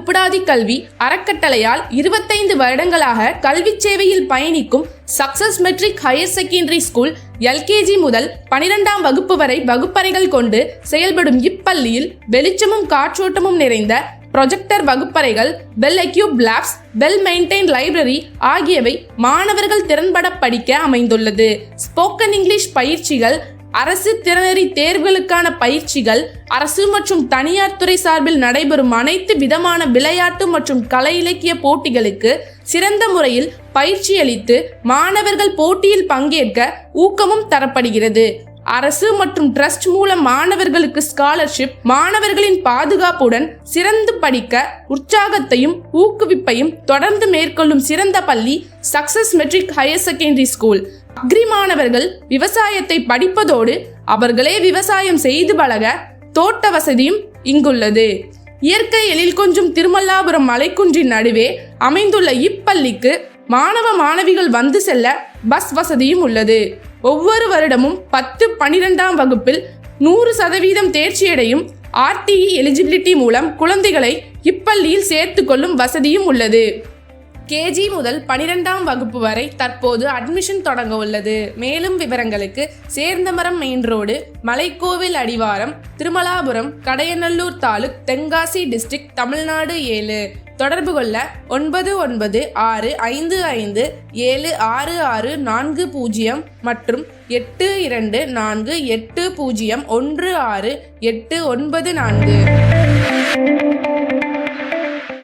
துப்புடாதி கல்வி அறக்கட்டளையால் 25 வருடங்களாக கல்வி சேவையில் பயணிக்கும் Success Matric Higher Secondary School LKG முதல் 12ஆம் வகுப்பு வரை வகுப்பறைகள் கொண்டு செயல்படும் இப்பள்ளியில் வெளிச்சமும் காற்றோட்டமும் நிறைந்த ப்ரொஜெக்டர் வகுப்பறைகள், well equipped labs, well maintain library ஆகியவை மாணவர்கள் திறன்பட படிக்க அமைந்துள்ளது. ஸ்போக்கன் இங்கிலீஷ் பயிற்சிகள், அரசு திறனறி தேர்வுகளுக்கான பயிற்சிகள், அரசு மற்றும் தனியார் துறை சார்பில் நடைபெறும் அனைத்து விதமான விளையாட்டு மற்றும் கலை இலக்கிய போட்டிகளுக்கு சிறந்த முறையில் பயிற்சி அளித்து மாணவர்கள் போட்டியில் பங்கேற்க ஊக்கமும் தரப்படுகிறது. அரசு மற்றும் ட்ரஸ்ட் மூலம் மாணவர்களுக்கு ஸ்காலர்ஷிப், மாணவர்களின் பாதுகாப்புடன் சிறந்து படிக்க உற்சாகத்தையும் ஊக்குவிப்பையும் தொடர்ந்து மேற்கொள்ளும் சிறந்த பள்ளி Success Matric Higher Secondary School. Agri மாணவர்கள் விவசாயத்தை படிப்பதோடு அவர்களே விவசாயம் செய்து பழக தோட்ட வசதியும் இங்குள்ளது. இயற்கை எழில் கொஞ்சும் திருமல்லாபுரம் மலைக்குன்றின் நடுவே அமைந்துள்ள இப்பள்ளிக்கு மாணவ மாணவிகள் வந்து செல்ல பஸ் வசதியும் உள்ளது. ஒவ்வொரு வருடமும் 10, 12ஆம் வகுப்பில் 100% தேர்ச்சியடையும் RTE எலிஜிபிலிட்டி மூலம் குழந்தைகளை இப்பள்ளியில் சேர்த்து கொள்ளும் வசதியும் உள்ளது. கேஜி முதல் 12ஆம் வகுப்பு வரை தற்போது அட்மிஷன் தொடங்க உள்ளது. மேலும் விவரங்களுக்கு சேர்ந்தமரம் மெயின் ரோடு, மலைக்கோவில் அடிவாரம், திருமலாபுரம், கடையநல்லூர் தாலுக், தென்காசி டிஸ்ட்ரிக்ட், தமிழ்நாடு 7. தொடர்பு கொள்ள 9966576640 மற்றும் 8248016894.